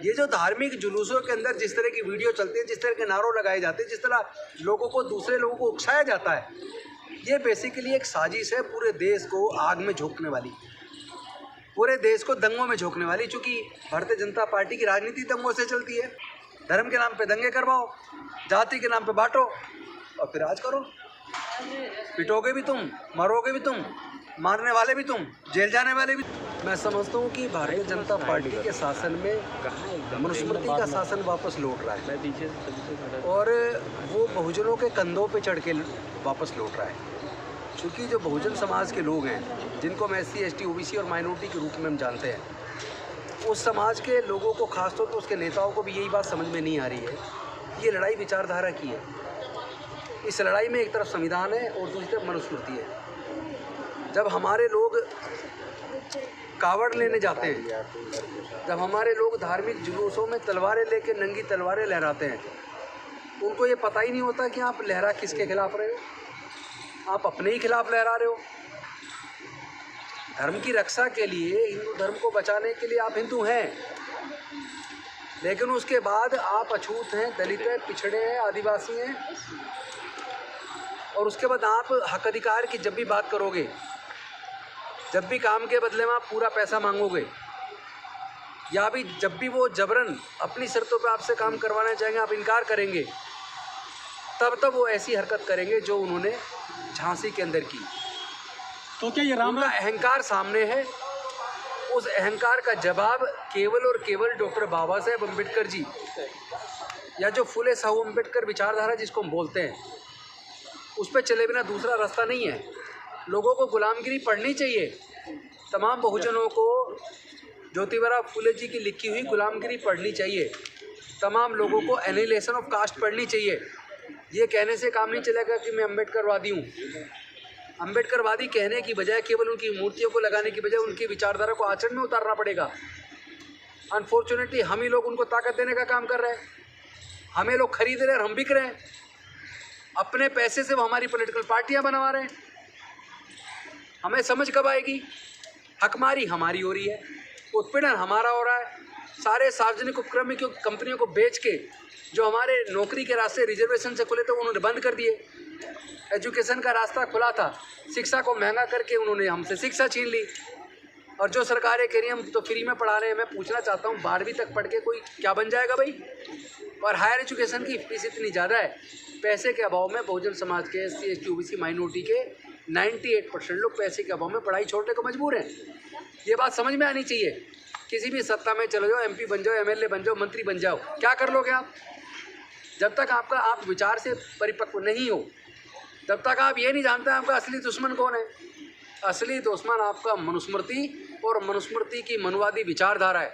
ये जो धार्मिक जुलूसों के अंदर जिस तरह की वीडियो चलती है, जिस तरह के नारों लगाए जाते हैं, जिस तरह लोगों को दूसरे लोगों को उकसाया जाता है, ये बेसिकली एक साजिश है पूरे देश को आग में झोंकने वाली, पूरे देश को दंगों में झोंकने वाली। चूँकि भारतीय जनता पार्टी की राजनीति दंगों से चलती है। धर्म के नाम पे दंगे करवाओ, जाति के नाम पे बांटो और फिर राज करो। पिटोगे भी तुम, मरोगे भी तुम, मारने वाले भी तुम, जेल जाने वाले भी। मैं समझता हूँ कि भारतीय जनता पार्टी के शासन में मनुस्मृति का शासन वापस लौट रहा है और वो बहुजनों के कंधों पे चढ़ के वापस लौट रहा है। क्योंकि जो बहुजन समाज के लोग हैं, जिनको हम SC, ST, OBC और माइनॉरिटी के रूप में हम जानते हैं, उस समाज के लोगों को, खासतौर पर उसके नेताओं को भी यही बात समझ में नहीं आ रही है। ये लड़ाई विचारधारा की है। इस लड़ाई में एक तरफ संविधान है और दूसरी तरफ मनुस्मृति है। जब हमारे लोग कावड़ लेने जाते हैं, जब हमारे लोग धार्मिक जुलूसों में तलवारें लेके नंगी तलवारें लहराते हैं, उनको ये पता ही नहीं होता कि आप लहरा किसके खिलाफ रहे हो। आप अपने ही खिलाफ लहरा रहे हो। धर्म की रक्षा के लिए, हिंदू धर्म को बचाने के लिए आप हिंदू हैं, लेकिन उसके बाद आप अछूत हैं, दलित हैं, पिछड़े हैं, आदिवासी हैं, और उसके बाद आप हक अधिकार की जब भी बात करोगे, जब भी काम के बदले में आप पूरा पैसा मांगोगे, या भी जब भी वो जबरन अपनी शर्तों पे आपसे काम करवाना चाहेंगे, आप इनकार करेंगे, तब वो ऐसी हरकत करेंगे जो उन्होंने झांसी के अंदर की। तो क्या ये राम का अहंकार सामने है। उस अहंकार का जवाब केवल और केवल डॉक्टर बाबा साहेब अम्बेडकर जी, या जो फुले साहू अम्बेडकर विचारधारा जिसको हम बोलते हैं, उस पर चले बिना दूसरा रास्ता नहीं है। लोगों को गुलामगिरी पढ़नी चाहिए। तमाम बहुजनों को ज्योतिबा फुले जी की लिखी हुई गुलामगिरी पढ़नी चाहिए। तमाम लोगों को एनिहिलेशन ऑफ कास्ट पढ़नी चाहिए। ये कहने से काम नहीं चलेगा कि मैं अम्बेडकरवादी हूँ। अम्बेडकरवादी कहने की बजाय, केवल उनकी मूर्तियों को लगाने की बजाय, उनकी विचारधारा को आचरण में उतारना पड़ेगा। अनफॉर्चुनेटली हम ही लोग उनको ताकत देने का काम कर रहे हैं। हमें लोग खरीद रहे हैं और हम बिक रहे हैं। अपने पैसे से वो हमारी पॉलिटिकल पार्टियां बनवा रहे हैं। हमें समझ कब आएगी? हकमारी हमारी हो रही है, उत्पीड़न हमारा हो रहा है। सारे सार्वजनिक उपक्रम की कंपनियों को बेच के जो हमारे नौकरी के रास्ते रिजर्वेशन से खुले थे, उन्होंने बंद कर दिए। एजुकेशन का रास्ता खुला था, शिक्षा को महंगा करके उन्होंने हमसे शिक्षा छीन ली। और जो सरकारें कह रही हैं हम तो फ्री में पढ़ा रहे हैं, मैं पूछना चाहता हूँ 12वीं तक पढ़ के कोई क्या बन जाएगा भाई? और हायर एजुकेशन की फीस इतनी ज़्यादा है, पैसे के अभाव में बहुजन समाज के SC, ST, OBC माइनॉरिटी के 98% लोग पैसे के अभाव में पढ़ाई छोड़ने को मजबूर हैं। ये बात समझ में आनी चाहिए। किसी भी सत्ता में चले जाओ, MP बन जाओ, MLA बन जाओ, मंत्री बन जाओ, क्या कर लोगे आप? जब तक आप विचार से परिपक्व नहीं हो, तब तक आप ये नहीं जानते आपका असली दुश्मन कौन है। असली दुश्मन आपका मनुस्मृति और मनुस्मृति की मनुवादी विचारधारा है।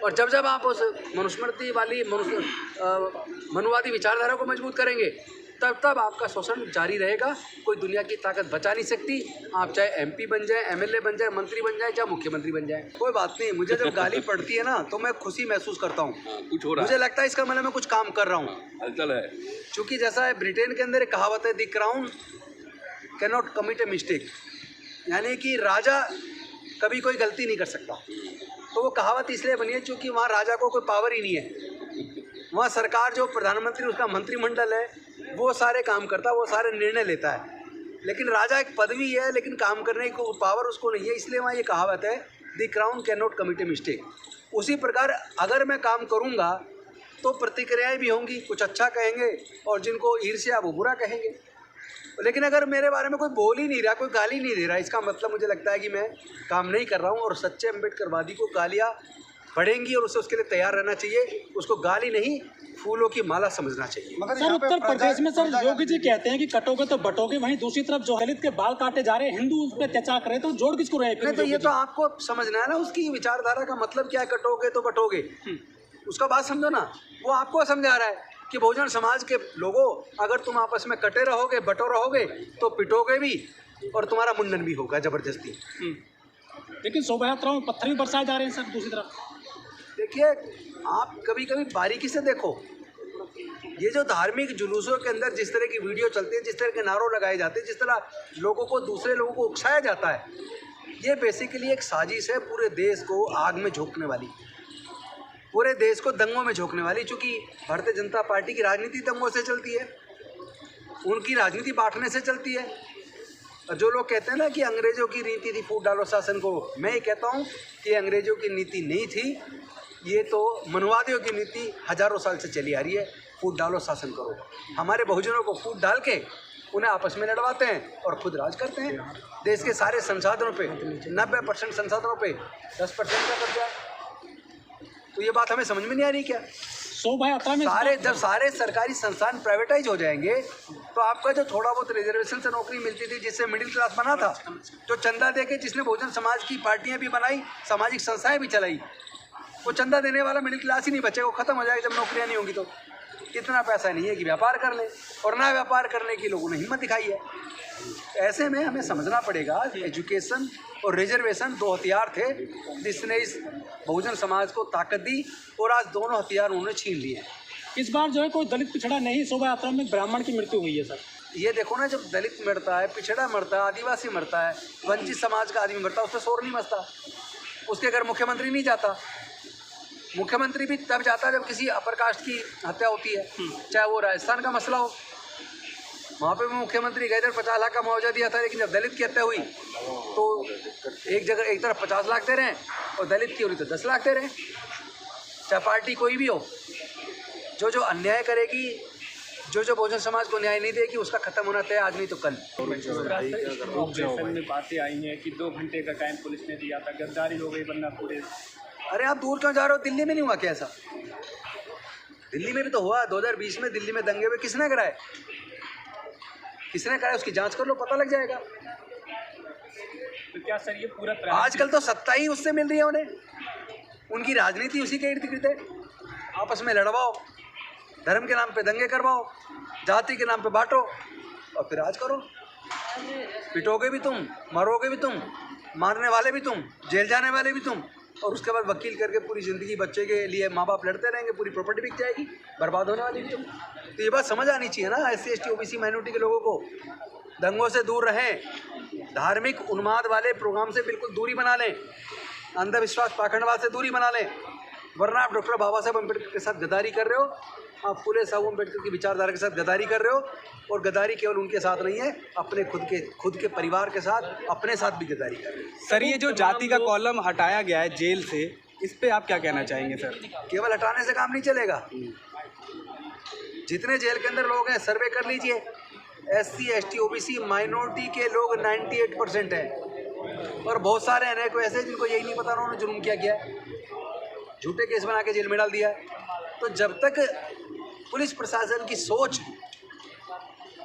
और जब आप उस मनुस्मृति वाली मनुवादी विचारधारा को मजबूत करेंगे, तब आपका शोषण जारी रहेगा। कोई दुनिया की ताकत बचा नहीं सकती। आप चाहे MP बन जाए, MLA बन जाए, मंत्री बन जाए, चाहे मुख्यमंत्री बन जाए, कोई बात नहीं। मुझे जब गाली पड़ती है ना, तो मैं खुशी महसूस करता हूँ। कुछ हो रहा है, मुझे लगता है इसका मतलब मैं कुछ काम कर रहा हूँ। हलचल है। क्योंकि जैसा है ब्रिटेन के अंदर एक कहावत है, the crown can not commit a mistake, यानी कि राजा कभी कोई गलती नहीं कर सकता। तो वो कहावत इसलिए बनी है क्योंकि वहाँ राजा को कोई पावर ही नहीं है। वहाँ सरकार, जो प्रधानमंत्री, उसका मंत्रिमंडल है, वो सारे काम करता है, वो सारे निर्णय लेता है। लेकिन राजा एक पदवी है, लेकिन काम करने की पावर उसको नहीं है। इसलिए वहाँ ये कहावत है, the crown can not commit a mistake. उसी प्रकार अगर मैं काम करूँगा तो प्रतिक्रियाएं भी होंगी, कुछ अच्छा कहेंगे और जिनको ईर्ष्या वो बुरा कहेंगे। लेकिन अगर मेरे बारे में कोई बोल ही नहीं रहा, कोई गाली नहीं दे रहा, इसका मतलब मुझे लगता है कि मैं काम नहीं कर रहा हूँ। और सच्चे अम्बेडकरवादी को गालियाँ पड़ेंगी और उसे उसके लिए तैयार रहना चाहिए। उसको गाली नहीं, फूलों की माला समझना चाहिए। सर, उत्तर प्रदेश में सर योगी जी कहते हैं कि कटोगे तो बटोगे, वहीं दूसरी तरफ जो दलित के बाल काटे जा रहे हैं, हिंदू उस पर अत्याचार कर रहे हैं, तो जोड़ किसको रहे? नहीं, तो ये तो आपको समझना है ना, उसकी विचारधारा का मतलब क्या है। कटोगे तो बटोगे, उसका बात समझो ना। वो आपको समझा रहा है कि बहुजन समाज के लोगों, अगर तुम आपस में कटे रहोगे, बटो रहोगे, तो पिटोगे भी और तुम्हारा मुंडन भी होगा जबरदस्ती। लेकिन शोभा यात्राओं में पत्थर भी बरसाए जा रहे हैं सर। दूसरी तरफ देखिए, आप कभी कभी बारीकी से देखो, ये जो धार्मिक जुलूसों के अंदर जिस तरह की वीडियो चलती है, जिस तरह के नारों लगाए जाते हैं, जिस तरह लोगों को, दूसरे लोगों को उकसाया जाता है, ये बेसिकली एक साजिश है पूरे देश को आग में झोंकने वाली, पूरे देश को दंगों में झोंकने वाली, चूंकि भारतीय जनता पार्टी की राजनीति दंगों से चलती है, उनकी राजनीति बांटने से चलती है। और जो लोग कहते हैं ना कि अंग्रेजों की नीति थी फूट डालो शासन को, मैं ये कहता हूँ कि अंग्रेजों की नीति नहीं थी, ये तो मनवादियों की नीति हजारों साल से चली आ रही है, फूट डालो शासन करो। हमारे बहुजनों को फूट डाल के उन्हें आपस में लड़वाते हैं और खुद राज करते हैं। देश के सारे संसाधनों पे 90% संसाधनों पे 10% का कब्जा है। तो ये बात हमें समझ में नहीं आ रही क्या? शोभा यात्रा में जब सारे सरकारी संस्थान प्राइवेटाइज हो जाएंगे तो आपका जो थोड़ा बहुत रिजर्वेशन से नौकरी मिलती थी, जिससे मिडिल क्लास बना था, जो चंदा दे के जिसने बहुजन समाज की पार्टियां भी बनाई, सामाजिक संस्थाएं भी चलाई, वो चंदा देने वाला मिडिल क्लास ही नहीं बचेगा, वो खत्म हो जाएगा जब नौकरियां नहीं होंगी। तो इतना पैसा नहीं है कि व्यापार कर ले, और ना व्यापार करने की लोगों ने हिम्मत दिखाई है। ऐसे में हमें समझना पड़ेगा, एजुकेशन और रिजर्वेशन दो हथियार थे जिसने इस बहुजन समाज को ताकत दी, और आज दोनों हथियार उन्होंने छीन लिए। इस बार जो है कोई दलित पिछड़ा नहीं, शोभा यात्रा में ब्राह्मण की मृत्यु हुई है सर। ये देखो ना, जब दलित मरता है, पिछड़ा मरता है, आदिवासी मरता है, वंचित समाज का आदमी मरता है, उससे शोर नहीं मचता, उसके घर मुख्यमंत्री नहीं जाता। मुख्यमंत्री भी तब जाता है जब किसी अपर कास्ट की हत्या होती है, चाहे वो राजस्थान का मसला हो, वहाँ पे भी मुख्यमंत्री गए थे, 50 लाख का मुआवजा दिया था। लेकिन जब दलित की हत्या हुई तो एक जगह एक तरफ 50 लाख दे रहे हैं और दलित की हो रही तो 10 लाख दे रहे हैं। चाहे पार्टी कोई भी हो, जो अन्याय करेगी, जो बहुजन समाज को न्याय नहीं देगी, उसका खत्म होना तय, आज नहीं तो कल। में बातें आई हैं कि 2 घंटे का टाइम पुलिस ने दिया था, गिरफ्तारी हो गई, वरना पूरे। अरे आप दूर क्यों जा रहे हो? दिल्ली में नहीं हुआ क्या ऐसा? दिल्ली में भी तो हुआ। 2020 में दिल्ली में दंगे हुए, किसने कराए? किसने कराए? उसकी जांच कर लो, पता लग जाएगा। तो क्या सर ये पूरा आजकल तो सत्ता ही उससे मिल रही है उन्हें, उनकी राजनीति उसी के इर्द गिर्द है। आपस में लड़वाओ, धर्म के नाम पे दंगे करवाओ, जाति के नाम पे बांटो और फिर राज करो। पिटोगे भी तुम, मरोगे भी तुम, मारने वाले भी तुम, जेल जाने वाले भी तुम, और उसके बाद वकील करके पूरी ज़िंदगी बच्चे के लिए माँ बाप लड़ते रहेंगे, पूरी प्रॉपर्टी बिक जाएगी, बर्बाद होने वाली भी तुम। तो ये बात समझ आनी चाहिए ना SC ST OBC माइनॉरिटी के लोगों को। दंगों से दूर रहें, धार्मिक उन्माद वाले प्रोग्राम से बिल्कुल दूरी बना लें, अंधविश्वास पाखंडवाद से दूरी बना लें, वरना आप डॉक्टर बाबा साहब अम्बेडकर के साथ गद्दारी कर रहे हो, आप फुले साहब अम्बेडकर की विचारधारा के साथ गद्दारी कर रहे हो। और गद्दारी केवल उनके साथ नहीं है, अपने खुद के परिवार के साथ, अपने साथ भी गद्दारी कर रहे हो। सर, ये जो जाति का कॉलम हटाया गया है जेल से, इस पे आप क्या कहना चाहेंगे सर? केवल हटाने से काम नहीं चलेगा। जितने जेल के अंदर लोग हैं, सर्वे कर लीजिए, SC ST OBC माइनॉरिटी के लोग 98% हैं, और बहुत सारे हैं कोई ऐसे जिनको यही नहीं पता उन्होंने जुर्म क्या किया है, झूठे केस बना के जेल में डाल दिया है। तो जब तक पुलिस प्रशासन की सोच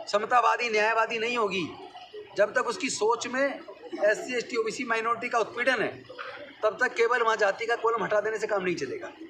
समतावादी न्यायवादी नहीं होगी, जब तक उसकी सोच में SC ST OBC माइनॉरिटी का उत्पीड़न है, तब तक केवल वहाँ जाति का कॉलम हटा देने से काम नहीं चलेगा।